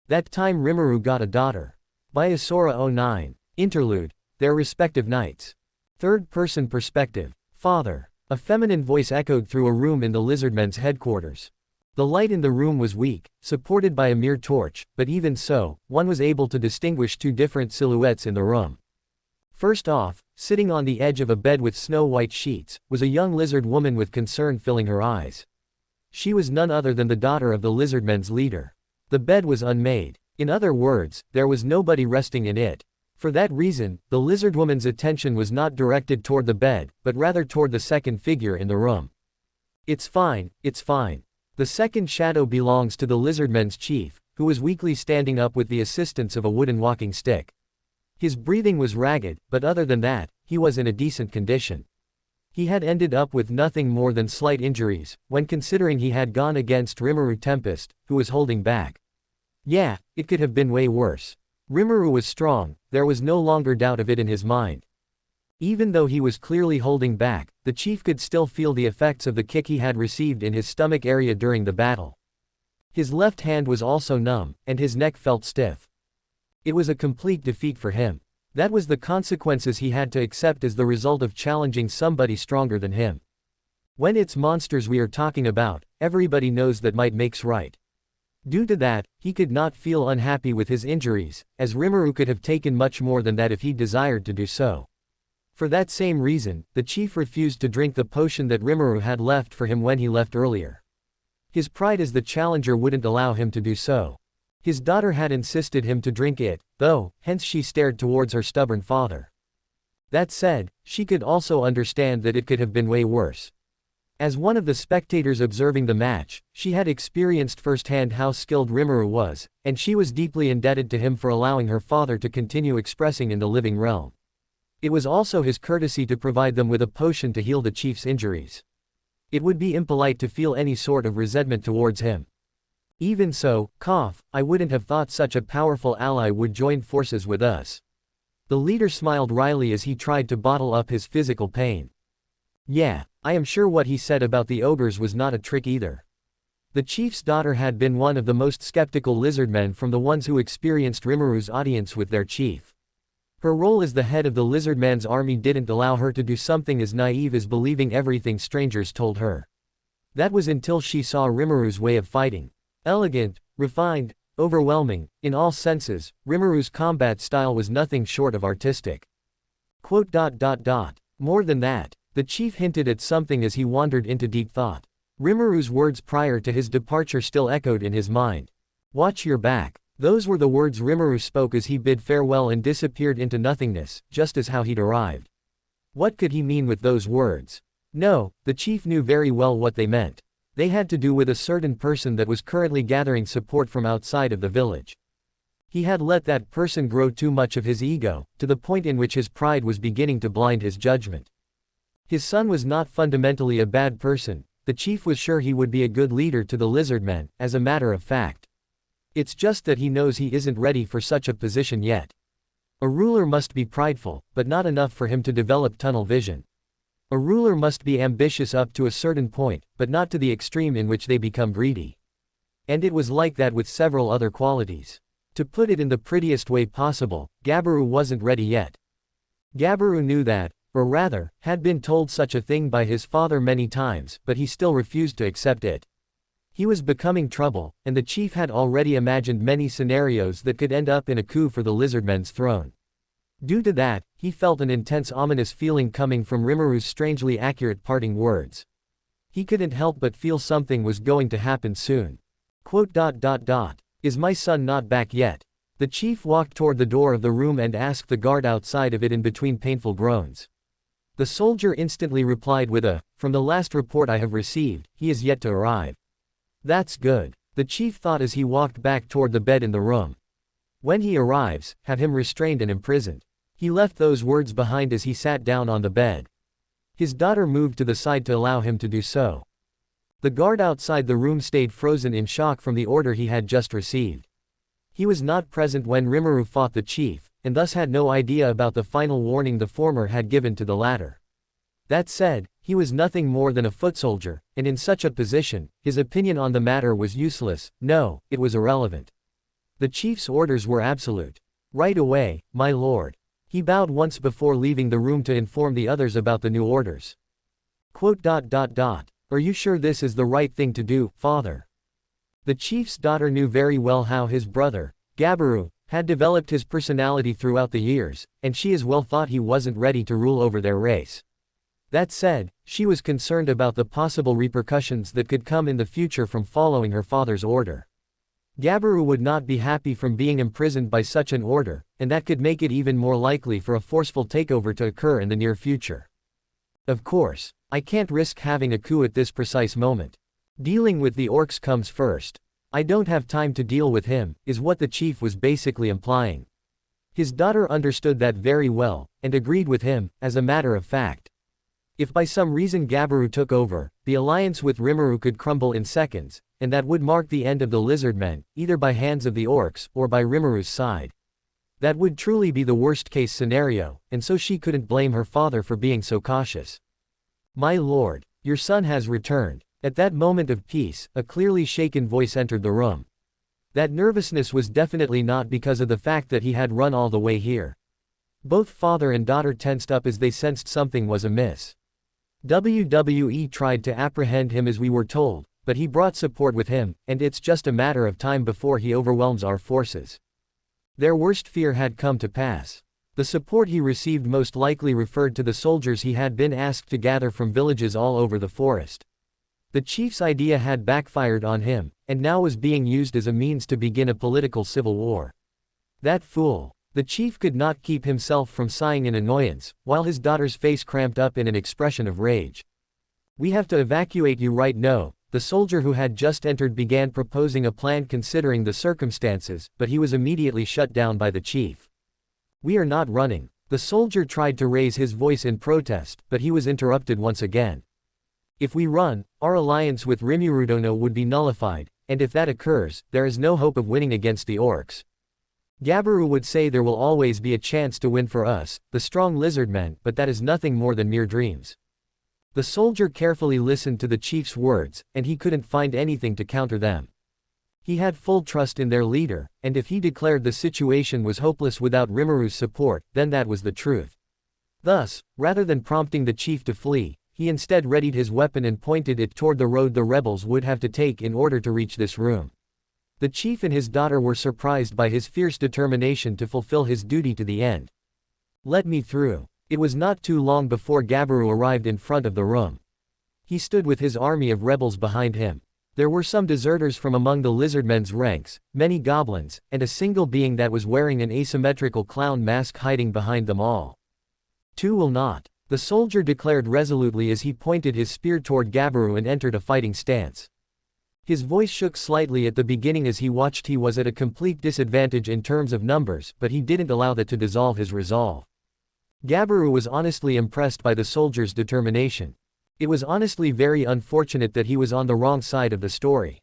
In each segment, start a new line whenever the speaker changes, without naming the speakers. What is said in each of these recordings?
That time Rimuru got a daughter. By Asora09. Interlude. Their respective nights. Third-person perspective. Father. A feminine voice echoed through a room in the lizardmen's headquarters. The light in the room was weak, supported by a mere torch, but even so, one was able to distinguish two different silhouettes in the room. First off, sitting on the edge of a bed with snow-white sheets, was a young lizard woman with concern filling her eyes. She was none other than the daughter of the lizardmen's leader. The bed was unmade. In other words, there was nobody resting in it. For that reason, the lizard woman's attention was not directed toward the bed, but rather toward the second figure in the room. It's fine, it's fine. The second shadow belongs to the lizardmen's chief, who was weakly standing up with the assistance of a wooden walking stick. His breathing was ragged, but other than that, he was in a decent condition. He had ended up with nothing more than slight injuries, when considering he had gone against Rimuru Tempest, who was holding back. Yeah, it could have been way worse. Rimuru was strong, there was no longer doubt of it in his mind. Even though he was clearly holding back, the chief could still feel the effects of the kick he had received in his stomach area during the battle. His left hand was also numb, and his neck felt stiff. It was a complete defeat for him. That was the consequences he had to accept as the result of challenging somebody stronger than him. When it's monsters we are talking about, everybody knows that might makes right. Due to that, he could not feel unhappy with his injuries, as Rimuru could have taken much more than that if he desired to do so. For that same reason, the chief refused to drink the potion that Rimuru had left for him when he left earlier. His pride as the challenger wouldn't allow him to do so. His daughter had insisted him to drink it, though, hence she stared towards her stubborn father. That said, she could also understand that it could have been way worse. As one of the spectators observing the match, she had experienced firsthand how skilled Rimuru was, and she was deeply indebted to him for allowing her father to continue expressing in the living realm. It was also his courtesy to provide them with a potion to heal the chief's injuries. It would be impolite to feel any sort of resentment towards him. Even so, I wouldn't have thought such a powerful ally would join forces with us. The leader smiled wryly as he tried to bottle up his physical pain. Yeah, I am sure what he said about the ogres was not a trick either. The chief's daughter had been one of the most skeptical lizardmen from the ones who experienced Rimuru's audience with their chief. Her role as the head of the lizardman's army didn't allow her to do something as naive as believing everything strangers told her. That was until she saw Rimuru's way of fighting. Elegant, refined, overwhelming, in all senses, Rimuru's combat style was nothing short of artistic. More than that, the chief hinted at something as he wandered into deep thought. Rimuru's words prior to his departure still echoed in his mind. Watch your back. Those were the words Rimuru spoke as he bid farewell and disappeared into nothingness, just as how he'd arrived. What could he mean with those words? No, the chief knew very well what they meant. They had to do with a certain person that was currently gathering support from outside of the village. He had let that person grow too much of his ego, to the point in which his pride was beginning to blind his judgment. His son was not fundamentally a bad person. The chief was sure he would be a good leader to the lizardmen, as a matter of fact. It's just that he knows he isn't ready for such a position yet. A ruler must be prideful, but not enough for him to develop tunnel vision. A ruler must be ambitious up to a certain point, but not to the extreme in which they become greedy. And it was like that with several other qualities. To put it in the prettiest way possible, Gabiru wasn't ready yet. Gabiru knew that, or rather, had been told such a thing by his father many times, but he still refused to accept it. He was becoming trouble, and the chief had already imagined many scenarios that could end up in a coup for the lizardmen's throne. Due to that, he felt an intense ominous feeling coming from Rimuru's strangely accurate parting words. He couldn't help but feel something was going to happen soon. Is my son not back yet? The chief walked toward the door of the room and asked the guard outside of it in between painful groans. The soldier instantly replied with from the last report I have received, he is yet to arrive. That's good, the chief thought as he walked back toward the bed in the room. When he arrives, have him restrained and imprisoned. He left those words behind as he sat down on the bed. His daughter moved to the side to allow him to do so. The guard outside the room stayed frozen in shock from the order he had just received. He was not present when Rimuru fought the chief, and thus had no idea about the final warning the former had given to the latter. That said, he was nothing more than a foot soldier, and in such a position, his opinion on the matter was useless. No, it was irrelevant. The chief's orders were absolute. Right away, my lord. He bowed once before leaving the room to inform the others about the new orders. Are you sure this is the right thing to do, father? The chief's daughter knew very well how his brother, Gabiru, had developed his personality throughout the years, and she as well thought he wasn't ready to rule over their race. That said, she was concerned about the possible repercussions that could come in the future from following her father's order. Gabiru would not be happy from being imprisoned by such an order, and that could make it even more likely for a forceful takeover to occur in the near future. Of course, I can't risk having a coup at this precise moment. Dealing with the orcs comes first. I don't have time to deal with him, is what the chief was basically implying. His daughter understood that very well, and agreed with him, as a matter of fact. If by some reason Gabiru took over, the alliance with Rimuru could crumble in seconds, and that would mark the end of the lizardmen, either by hands of the orcs, or by Rimuru's side. That would truly be the worst-case scenario, and so she couldn't blame her father for being so cautious. My lord, your son has returned. At that moment of peace, a clearly shaken voice entered the room. That nervousness was definitely not because of the fact that he had run all the way here. Both father and daughter tensed up as they sensed something was amiss. WWE tried to apprehend him as we were told, but he brought support with him, and it's just a matter of time before he overwhelms our forces. Their worst fear had come to pass. The support he received most likely referred to the soldiers he had been asked to gather from villages all over the forest. The chief's idea had backfired on him, and now was being used as a means to begin a political civil war. That fool. The chief could not keep himself from sighing in annoyance, while his daughter's face cramped up in an expression of rage. We have to evacuate you right now. The soldier who had just entered began proposing a plan considering the circumstances, but he was immediately shut down by the chief. We are not running. The soldier tried to raise his voice in protest, but he was interrupted once again. If we run, our alliance with Rimuru would be nullified, and if that occurs, there is no hope of winning against the orcs. Gabiru would say there will always be a chance to win for us, the strong lizardmen, but that is nothing more than mere dreams. The soldier carefully listened to the chief's words, and he couldn't find anything to counter them. He had full trust in their leader, and if he declared the situation was hopeless without Rimuru's support, then that was the truth. Thus, rather than prompting the chief to flee, he instead readied his weapon and pointed it toward the road the rebels would have to take in order to reach this room. The chief and his daughter were surprised by his fierce determination to fulfill his duty to the end. Let me through. It was not too long before Gabiru arrived in front of the room. He stood with his army of rebels behind him. There were some deserters from among the lizardmen's ranks, many goblins, and a single being that was wearing an asymmetrical clown mask hiding behind them all. Two will not. The soldier declared resolutely as he pointed his spear toward Gabiru and entered a fighting stance. His voice shook slightly at the beginning as he watched. He was at a complete disadvantage in terms of numbers, but he didn't allow that to dissolve his resolve. Gabiru was honestly impressed by the soldier's determination. It was honestly very unfortunate that he was on the wrong side of the story.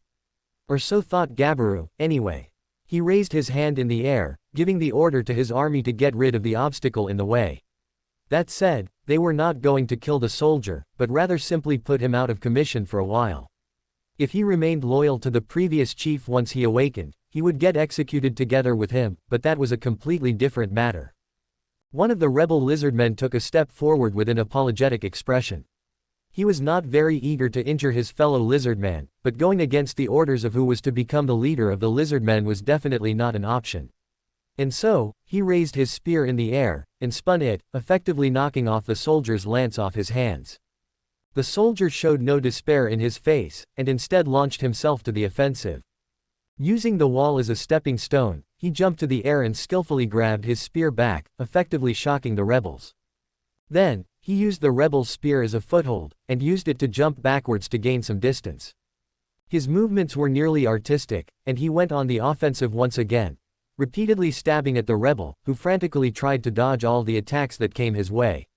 Or so thought Gabiru, anyway. He raised his hand in the air, giving the order to his army to get rid of the obstacle in the way. That said, they were not going to kill the soldier, but rather simply put him out of commission for a while. If he remained loyal to the previous chief once he awakened, he would get executed together with him, but that was a completely different matter. One of the rebel lizardmen took a step forward with an apologetic expression. He was not very eager to injure his fellow lizardman, but going against the orders of who was to become the leader of the lizardmen was definitely not an option. And so, he raised his spear in the air, and spun it, effectively knocking off the soldier's lance off his hands. The soldier showed no despair in his face, and instead launched himself to the offensive. Using the wall as a stepping stone, he jumped to the air and skillfully grabbed his spear back, effectively shocking the rebels. Then, he used the rebel's spear as a foothold, and used it to jump backwards to gain some distance. His movements were nearly artistic, and he went on the offensive once again, repeatedly stabbing at the rebel, who frantically tried to dodge all the attacks that came his way.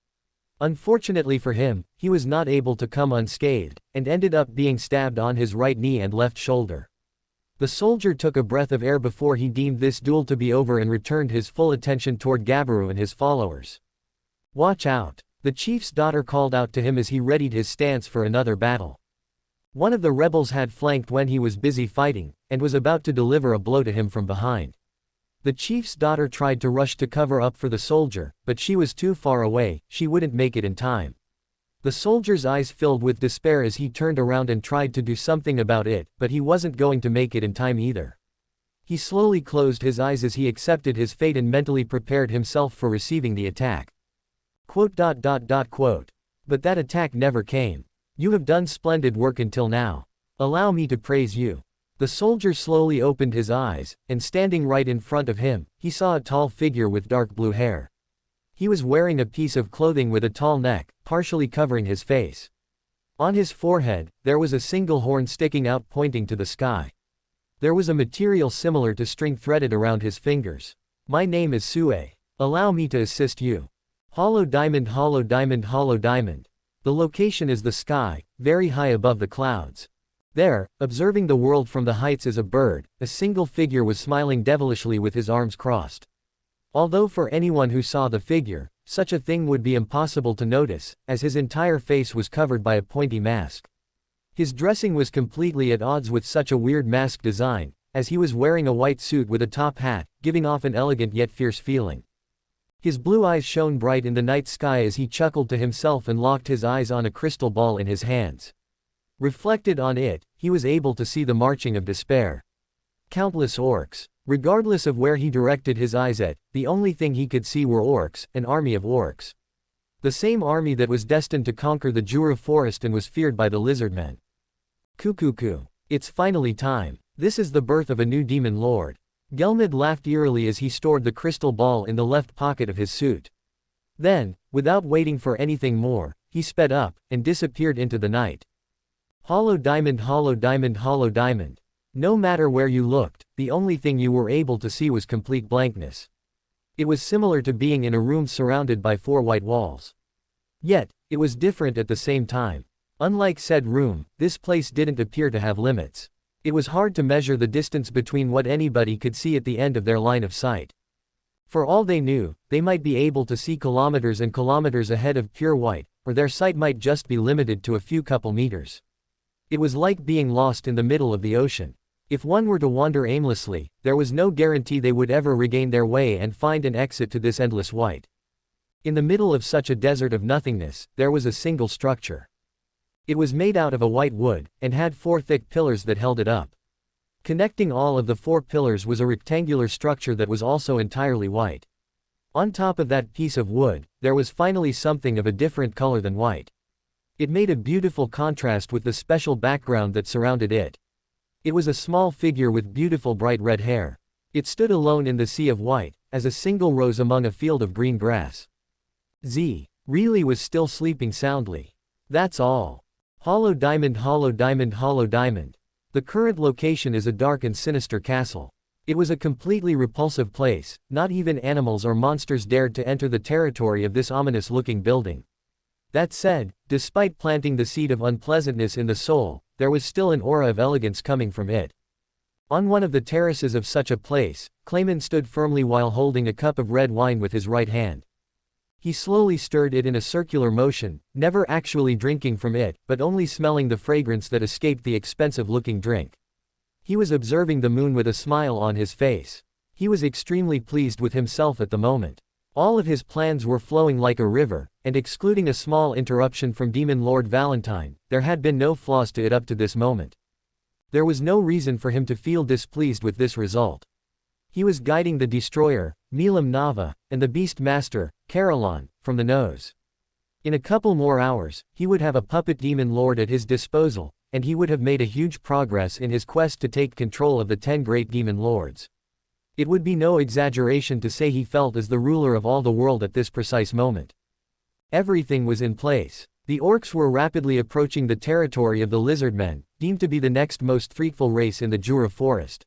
Unfortunately for him, he was not able to come unscathed, and ended up being stabbed on his right knee and left shoulder. The soldier took a breath of air before he deemed this duel to be over and returned his full attention toward Gabiru and his followers. Watch out! The chief's daughter called out to him as he readied his stance for another battle. One of the rebels had flanked when he was busy fighting, and was about to deliver a blow to him from behind. The chief's daughter tried to rush to cover up for the soldier, but she was too far away, she wouldn't make it in time. The soldier's eyes filled with despair as he turned around and tried to do something about it, but he wasn't going to make it in time either. He slowly closed his eyes as he accepted his fate and mentally prepared himself for receiving the attack. But that attack never came. You have done splendid work until now. Allow me to praise you. The soldier slowly opened his eyes, and standing right in front of him, he saw a tall figure with dark blue hair. He was wearing a piece of clothing with a tall neck, partially covering his face. On his forehead, there was a single horn sticking out pointing to the sky. There was a material similar to string threaded around his fingers. My name is Sue. Allow me to assist you. Hollow diamond, hollow diamond, hollow diamond. The location is the sky, very high above the clouds. There, observing the world from the heights as a bird, a single figure was smiling devilishly with his arms crossed. Although for anyone who saw the figure, such a thing would be impossible to notice, as his entire face was covered by a pointy mask. His dressing was completely at odds with such a weird mask design, as he was wearing a white suit with a top hat, giving off an elegant yet fierce feeling. His blue eyes shone bright in the night sky as he chuckled to himself and locked his eyes on a crystal ball in his hands. Reflected on it, he was able to see the marching of despair. Countless orcs. Regardless of where he directed his eyes at, the only thing he could see were orcs, an army of orcs. The same army that was destined to conquer the Jura forest and was feared by the lizardmen. Cuckoo. It's finally time. This is the birth of a new demon lord. Gelmid laughed eerily as he stored the crystal ball in the left pocket of his suit. Then, without waiting for anything more, he sped up, and disappeared into the night. Hollow diamond, hollow diamond, hollow diamond. No matter where you looked, the only thing you were able to see was complete blankness. It was similar to being in a room surrounded by 4 white walls. Yet, it was different at the same time. Unlike said room, this place didn't appear to have limits. It was hard to measure the distance between what anybody could see at the end of their line of sight. For all they knew, they might be able to see kilometers and kilometers ahead of pure white, or their sight might just be limited to a few couple meters. It was like being lost in the middle of the ocean. If one were to wander aimlessly, there was no guarantee they would ever regain their way and find an exit to this endless white. In the middle of such a desert of nothingness, there was a single structure. It was made out of a white wood, and had 4 thick pillars that held it up. Connecting all of the 4 pillars was a rectangular structure that was also entirely white. On top of that piece of wood, there was finally something of a different color than white. It made a beautiful contrast with the special background that surrounded it. It was a small figure with beautiful bright red hair. It stood alone in the sea of white, as a single rose among a field of green grass. Really was still sleeping soundly. That's all. Hollow diamond, hollow diamond, hollow diamond. The current location is a dark and sinister castle. It was a completely repulsive place, not even animals or monsters dared to enter the territory of this ominous-looking building. That said, despite planting the seed of unpleasantness in the soul, there was still an aura of elegance coming from it. On one of the terraces of such a place, Clayman stood firmly while holding a cup of red wine with his right hand. He slowly stirred it in a circular motion, never actually drinking from it, but only smelling the fragrance that escaped the expensive-looking drink. He was observing the moon with a smile on his face. He was extremely pleased with himself at the moment. All of his plans were flowing like a river, and excluding a small interruption from Demon Lord Valentine, there had been no flaws to it up to this moment. There was no reason for him to feel displeased with this result. He was guiding the Destroyer, Milam Nava, and the Beast Master, Carolon, from the nose. In a couple more hours, he would have a puppet Demon Lord at his disposal, and he would have made a huge progress in his quest to take control of the 10 great Demon Lords. It would be no exaggeration to say he felt as the ruler of all the world at this precise moment. Everything was in place. The orcs were rapidly approaching the territory of the lizardmen, deemed to be the next most threatful race in the Jura forest.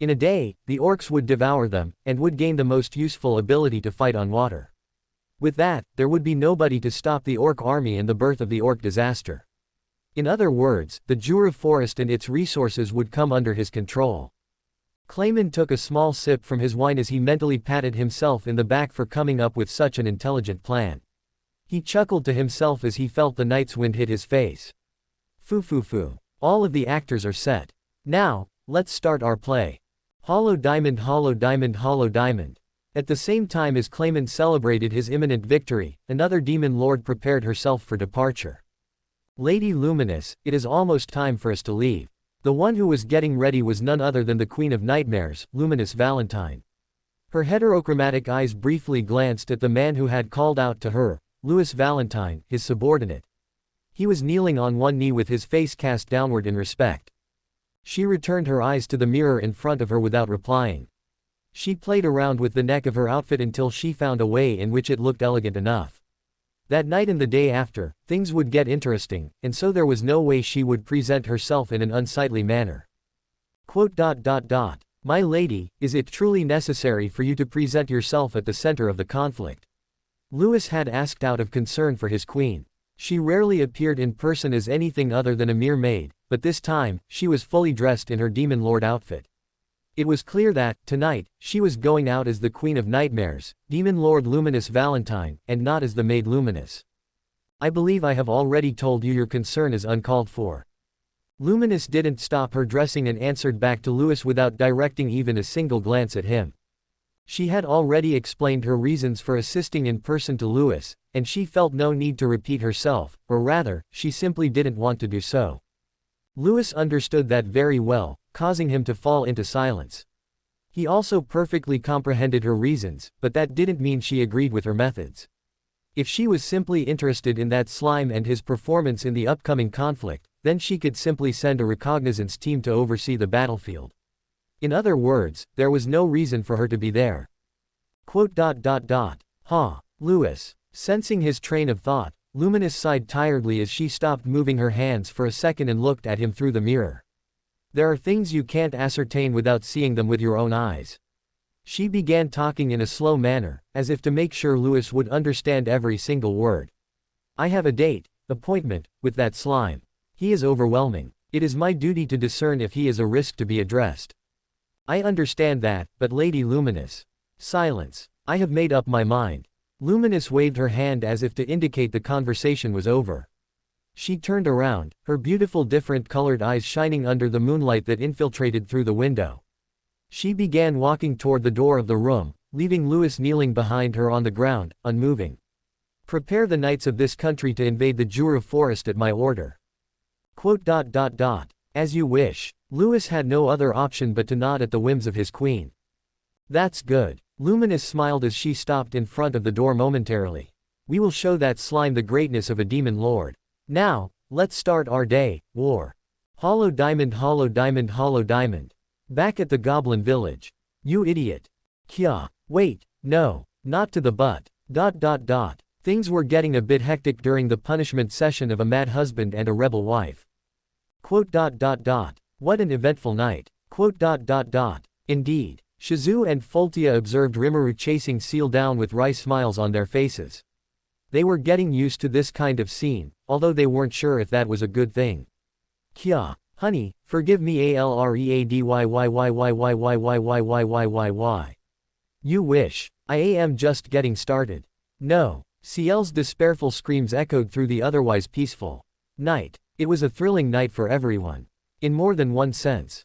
In a day, the orcs would devour them, and would gain the most useful ability to fight on water. With that, there would be nobody to stop the orc army and the birth of the orc disaster. In other words, the Jura forest and its resources would come under his control. Clayman took a small sip from his wine as he mentally patted himself in the back for coming up with such an intelligent plan. He chuckled to himself as he felt the night's wind hit his face. Foo. All of the actors are set. Now, let's start our play. Hollow diamond, hollow diamond, hollow diamond. At the same time as Clayman celebrated his imminent victory, another demon lord prepared herself for departure. Lady Luminous, it is almost time for us to leave. The one who was getting ready was none other than the Queen of Nightmares, Luminous Valentine. Her heterochromatic eyes briefly glanced at the man who had called out to her, Louis Valentine, his subordinate. He was kneeling on one knee with his face cast downward in respect. She returned her eyes to the mirror in front of her without replying. She played around with the neck of her outfit until she found a way in which it looked elegant enough. That night and the day after, things would get interesting, and so there was no way she would present herself in an unsightly manner. My lady, is it truly necessary for you to present yourself at the center of the conflict? Louis had asked out of concern for his queen. She rarely appeared in person as anything other than a mere maid, but this time, she was fully dressed in her Demon Lord outfit. It was clear that, tonight, she was going out as the Queen of Nightmares, Demon Lord Luminous Valentine, and not as the Maid Luminous. I believe I have already told you your concern is uncalled for. Luminous didn't stop her dressing and answered back to Louis without directing even a single glance at him. She had already explained her reasons for assisting in person to Louis, and she felt no need to repeat herself, or rather, she simply didn't want to do so. Louis understood that very well, causing him to fall into silence. He also perfectly comprehended her reasons, but that didn't mean she agreed with her methods. If she was simply interested in that slime and his performance in the upcoming conflict, then she could simply send a reconnaissance team to oversee the battlefield. In other words, there was no reason for her to be there. Louis. Sensing his train of thought, Luminous sighed tiredly as she stopped moving her hands for a second and looked at him through the mirror. There are things you can't ascertain without seeing them with your own eyes. She began talking in a slow manner, as if to make sure Louis would understand every single word. I have a appointment, with that slime. He is overwhelming. It is my duty to discern if he is a risk to be addressed. I understand that, but Lady Luminous. Silence. I have made up my mind. Luminous waved her hand as if to indicate the conversation was over. She turned around, her beautiful different-colored eyes shining under the moonlight that infiltrated through the window. She began walking toward the door of the room, leaving Louis kneeling behind her on the ground, unmoving. Prepare the knights of this country to invade the Jura forest at my order. As you wish. Louis had no other option but to nod at the whims of his queen. That's good. Luminous smiled as she stopped in front of the door momentarily. We will show that slime the greatness of a demon lord. Now, let's start our day, war. Hollow diamond, hollow diamond, hollow diamond. Back at the goblin village. You idiot. Kya. Wait, no, not to the butt. Things were getting a bit hectic during the punishment session of a mad husband and a rebel wife. What an eventful night. Indeed. Shizu and Foltia observed Rimuru chasing Seal down with wry smiles on their faces. They were getting used to this kind of scene, although they weren't sure if that was a good thing. Kya, honey, forgive me Alreadyyyyyyyyyyyyyyyyyy. You wish. I am just getting started. No. Ciel's despairful screams echoed through the otherwise peaceful night. It was a thrilling night for everyone. In more than one sense.